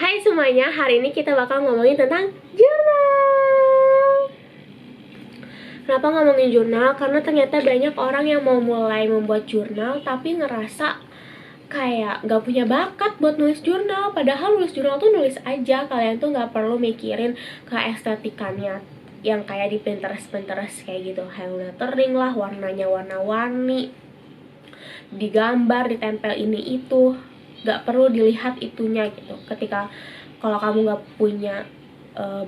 Hai semuanya, hari ini kita bakal ngomongin tentang jurnal. Kenapa ngomongin jurnal? Karena ternyata banyak orang yang mau mulai membuat jurnal tapi ngerasa kayak gak punya bakat buat nulis jurnal. Padahal nulis jurnal tuh nulis aja, kalian tuh gak perlu mikirin keestetikannya yang kayak di Pinterest kayak gitu, highlightering lah, warnanya warna-warni, digambar, ditempel ini itu. Gak perlu dilihat itunya gitu. Ketika kalau kamu gak punya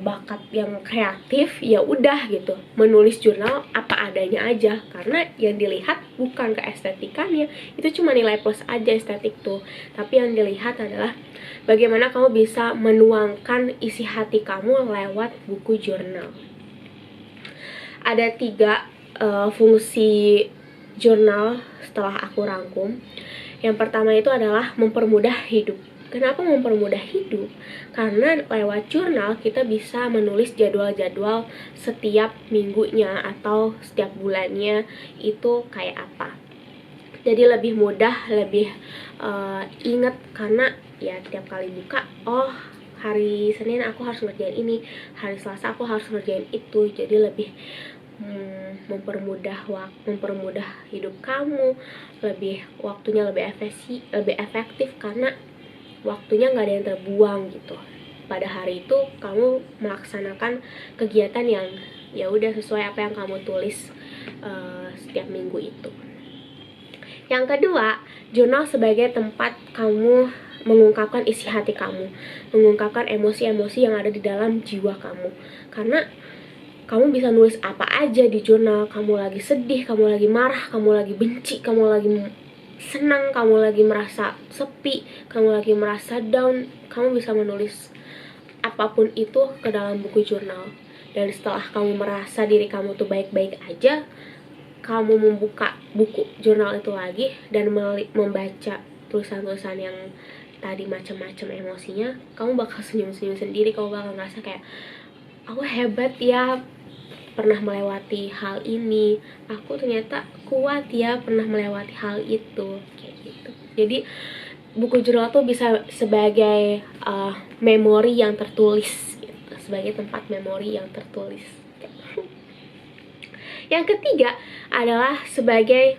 bakat yang kreatif, ya udah gitu, menulis jurnal apa adanya aja, karena yang dilihat bukan keestetikannya, itu cuma nilai plus aja estetik tuh, tapi yang dilihat adalah bagaimana kamu bisa menuangkan isi hati kamu lewat buku jurnal. Ada 3 fungsi jurnal setelah aku rangkum. Yang pertama itu adalah mempermudah hidup. Kenapa mempermudah hidup? Karena lewat jurnal kita bisa menulis jadwal-jadwal setiap minggunya atau setiap bulannya itu kayak apa. Jadi lebih mudah, lebih inget, karena ya tiap kali buka, oh hari Senin aku harus ngerjain ini, hari Selasa aku harus ngerjain itu. Jadi lebih mempermudah hidup kamu, waktunya lebih efektif karena waktunya nggak ada yang terbuang gitu. Pada hari itu kamu melaksanakan kegiatan yang ya udah sesuai apa yang kamu tulis setiap minggu itu. Yang kedua, jurnal sebagai tempat kamu mengungkapkan isi hati kamu, mengungkapkan emosi-emosi yang ada di dalam jiwa kamu. Karena kamu bisa nulis apa aja di jurnal. Kamu lagi sedih, kamu lagi marah, kamu lagi benci, kamu lagi senang, kamu lagi merasa sepi, kamu lagi merasa down, kamu bisa menulis apapun itu ke dalam buku jurnal. Dan setelah kamu merasa diri kamu tuh baik-baik aja, kamu membuka buku jurnal itu lagi dan membaca tulisan-tulisan yang tadi macam-macam emosinya, kamu bakal senyum-senyum sendiri. Kamu bakal ngerasa kayak, aku hebat ya pernah melewati hal ini, aku ternyata kuat ya pernah melewati hal itu, kayak gitu. Jadi buku jurnal tuh bisa sebagai memori yang tertulis gitu, sebagai tempat memori yang tertulis. Yang ketiga adalah sebagai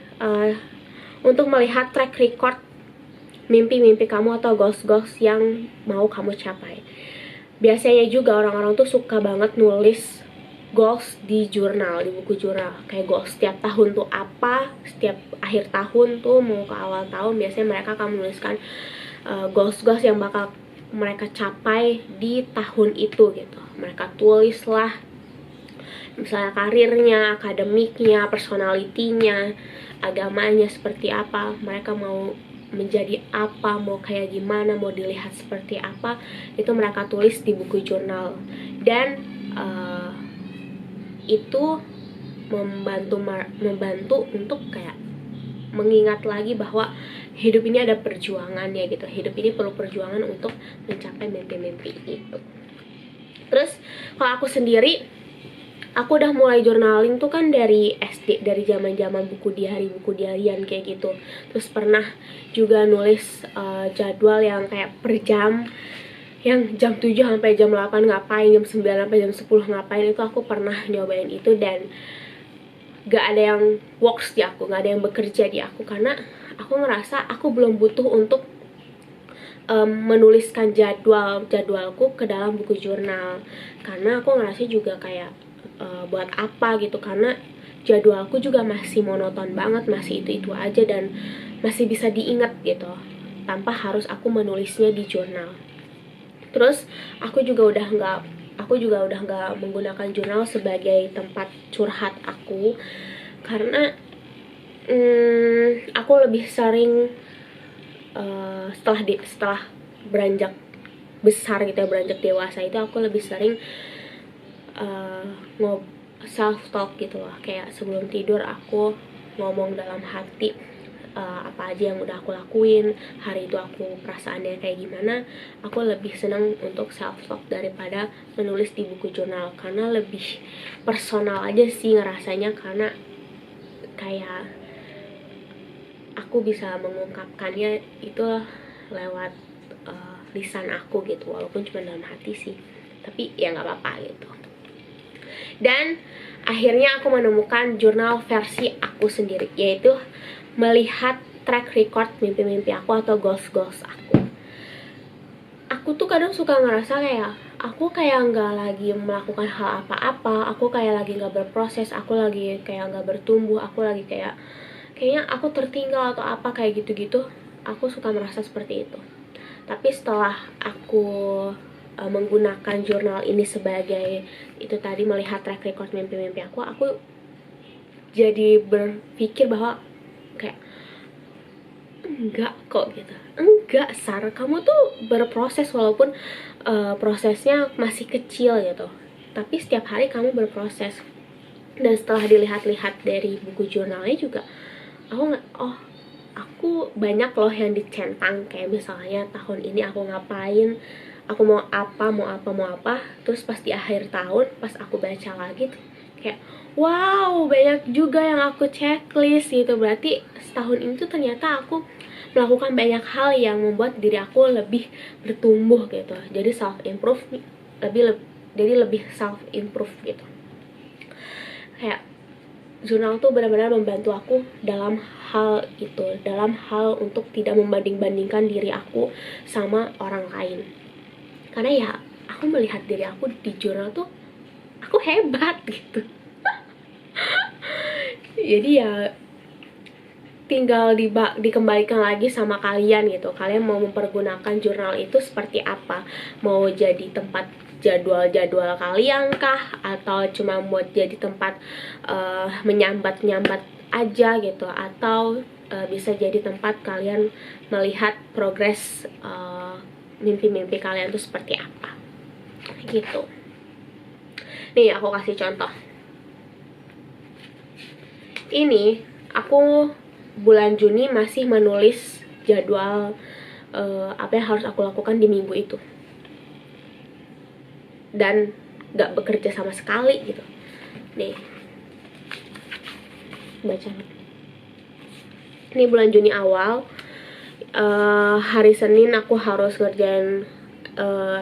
untuk melihat track record mimpi-mimpi kamu atau goals-goals yang mau kamu capai. Biasanya juga orang-orang tuh suka banget nulis goals di jurnal, di buku jurnal. Kayak goals setiap tahun tuh apa, setiap akhir tahun tuh mau ke awal tahun, biasanya mereka akan menuliskan goals-goals yang bakal mereka capai di tahun itu gitu. Mereka tulislah misalnya karirnya, akademiknya, personalitinya, agamanya seperti apa, mereka mau menjadi apa, mau kayak gimana, mau dilihat seperti apa, itu mereka tulis di buku jurnal. Dan itu membantu untuk kayak mengingat lagi bahwa hidup ini ada perjuangannya gitu. Hidup ini perlu perjuangan untuk mencapai mimpi-mimpi itu. Terus kalau aku sendiri, aku udah mulai journaling tuh kan dari SD, dari zaman-zaman buku diarian kayak gitu. Terus pernah juga nulis jadwal yang kayak per jam, yang jam 7 sampai jam 8 ngapain, jam 9 sampai jam 10 ngapain, itu aku pernah nyobain itu. Dan gak ada yang works di aku, gak ada yang bekerja di aku, karena aku ngerasa aku belum butuh untuk menuliskan jadwalku ke dalam buku jurnal. Karena aku ngerasa juga kayak buat apa gitu, karena jadwalku juga masih monoton banget, masih itu aja, dan masih bisa diingat gitu tanpa harus aku menulisnya di jurnal. Terus aku juga udah nggak menggunakan jurnal sebagai tempat curhat aku, karena aku lebih sering setelah beranjak besar gitu ya, beranjak dewasa itu, aku lebih sering self talk gitu loh. Kayak sebelum tidur aku ngomong dalam hati apa aja yang udah aku lakuin hari itu, aku perasaannya kayak gimana. Aku lebih senang untuk self talk daripada menulis di buku jurnal, karena lebih personal aja sih ngerasanya, karena kayak aku bisa mengungkapkannya itu lewat lisan aku gitu, walaupun cuma dalam hati sih, tapi ya nggak apa-apa gitu. Dan akhirnya aku menemukan jurnal versi aku sendiri, yaitu melihat track record mimpi-mimpi aku atau goals-goals aku. Aku tuh kadang suka ngerasa kayak aku kayak nggak lagi melakukan hal apa-apa, aku kayak lagi nggak berproses, aku lagi kayak nggak bertumbuh, aku lagi kayaknya aku tertinggal atau apa kayak gitu-gitu. Aku suka merasa seperti itu. Tapi setelah aku menggunakan jurnal ini sebagai itu tadi, melihat track record mimpi-mimpi aku jadi berpikir bahwa kayak enggak kok gitu, enggak Sar, kamu tuh berproses walaupun prosesnya masih kecil gitu, tapi setiap hari kamu berproses. Dan setelah dilihat-lihat dari buku jurnalnya juga, aku banyak loh yang dicentang, kayak misalnya tahun ini aku ngapain, aku mau apa, terus pas di akhir tahun pas aku baca lagi tuh, kayak wow, banyak juga yang aku checklist gitu. Berarti setahun ini tuh ternyata aku melakukan banyak hal yang membuat diri aku lebih bertumbuh gitu, jadi self improve, jadi lebih self improve gitu. Kayak jurnal tuh benar-benar membantu aku dalam hal itu, dalam hal untuk tidak membanding-bandingkan diri aku sama orang lain. Karena ya aku melihat diri aku di jurnal tuh aku hebat gitu. Jadi ya tinggal dikembalikan lagi sama kalian gitu, kalian mau mempergunakan jurnal itu seperti apa, mau jadi tempat jadwal-jadwal kalian kah, atau cuma buat jadi tempat menyambat-nyambat aja gitu, atau bisa jadi tempat kalian melihat progres mimpi-mimpi kalian tuh seperti apa gitu. Nih aku kasih contoh. Ini aku bulan Juni masih menulis jadwal apa yang harus aku lakukan di minggu itu, dan gak bekerja sama sekali gitu. Nih, baca. Ini bulan Juni awal, hari Senin aku harus ngerjain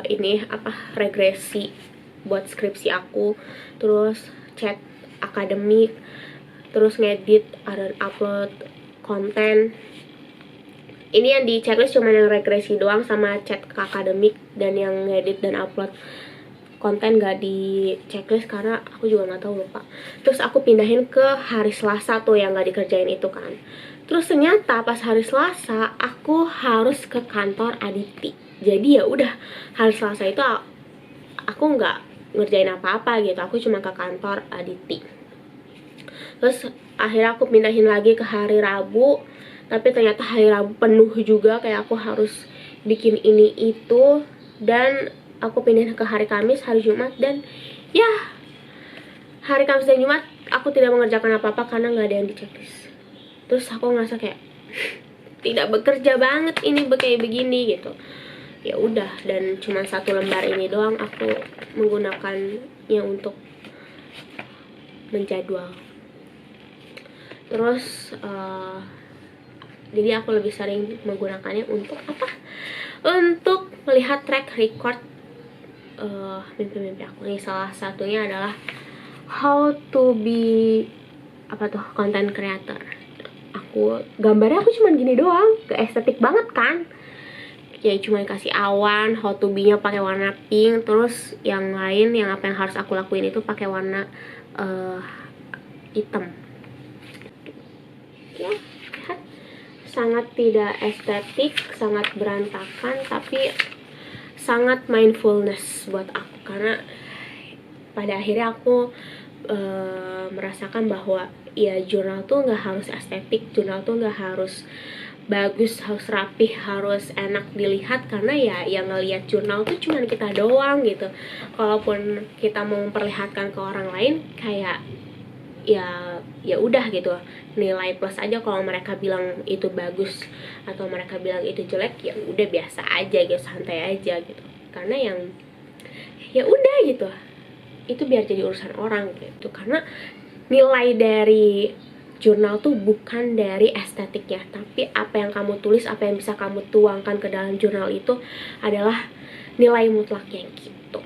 ini apa, regresi buat skripsi aku, terus cek akademik, terus ngedit dan upload konten. Ini yang di checklist cuma yang regresi doang sama cek akademik, dan yang ngedit dan upload konten gak di checklist karena aku juga nggak tahu, lupa. Terus aku pindahin ke hari Selasa tuh yang gak dikerjain itu kan. Terus ternyata pas hari Selasa aku harus ke kantor Aditi. Jadi ya udah, hari Selasa itu aku nggak ngerjain apa-apa gitu, aku cuma ke kantor Aditi. Terus akhirnya aku pindahin lagi ke hari Rabu, tapi ternyata hari Rabu penuh juga, kayak aku harus bikin ini itu. Dan aku pindahin ke hari Kamis, hari Jumat, dan ya hari Kamis dan Jumat aku tidak mengerjakan apa-apa karena nggak ada yang di checklist. Terus aku ngerasa kayak tidak bekerja banget ini kayak begini gitu. Ya udah, dan cuma 1 lembar ini doang aku menggunakannya untuk menjadwal. Terus jadi aku lebih sering menggunakannya untuk apa? Untuk melihat track record mimpi-mimpi aku. Nih salah satunya adalah how to be content creator. Aku gambarnya aku cuman gini doang, gak estetik banget kan, ya cuma kasih awan, how to be nya pakai warna pink, terus yang lain yang apa yang harus aku lakuin itu pakai warna hitam. Ya, sangat tidak estetik, sangat berantakan, tapi sangat mindfulness buat aku, karena pada akhirnya aku merasakan bahwa ya jurnal tuh nggak harus estetik, jurnal tuh nggak harus bagus, harus rapih, harus enak dilihat, karena ya yang ngelihat jurnal tuh cuma kita doang gitu. Kalaupun kita mau memperlihatkan ke orang lain, kayak ya udah gitu, nilai plus aja. Kalau mereka bilang itu bagus atau mereka bilang itu jelek, ya udah biasa aja gitu, santai aja gitu. Karena yang ya udah gitu, itu biar jadi urusan orang gitu. Karena nilai dari jurnal tuh bukan dari estetiknya, tapi apa yang kamu tulis, apa yang bisa kamu tuangkan ke dalam jurnal itu adalah nilai mutlaknya gitu.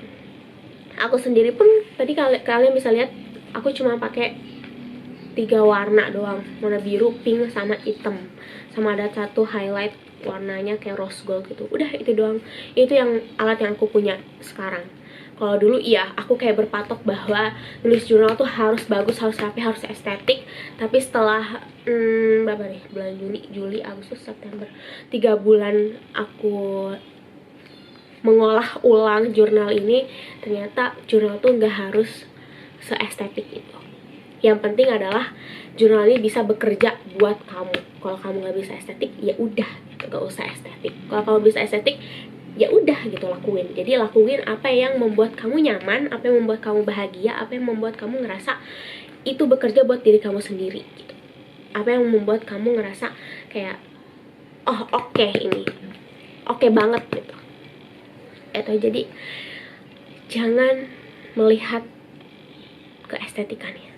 Aku sendiri pun tadi kalian bisa lihat aku cuma pakai 3 warna doang, warna biru, pink, sama hitam, sama ada satu highlight warnanya kayak rose gold gitu. Udah itu doang, itu yang alat yang aku punya sekarang. Kalau dulu iya, aku kayak berpatok bahwa nulis jurnal tuh harus bagus, harus rapi, harus estetik. Tapi setelah berapa nih, bulan Juli, Agustus, September, 3 bulan aku mengolah ulang jurnal ini, ternyata jurnal tuh nggak harus seestetik itu. Yang penting adalah jurnal ini bisa bekerja buat kamu. Kalau kamu nggak bisa estetik, ya udah, gak usah estetik. Kalau kamu bisa estetik, ya udah gitu, lakuin. Jadi lakuin apa yang membuat kamu nyaman, apa yang membuat kamu bahagia, apa yang membuat kamu ngerasa itu bekerja buat diri kamu sendiri gitu. Apa yang membuat kamu ngerasa kayak oh oke, ini oke banget gitu. Itu jadi jangan melihat keestetikannya.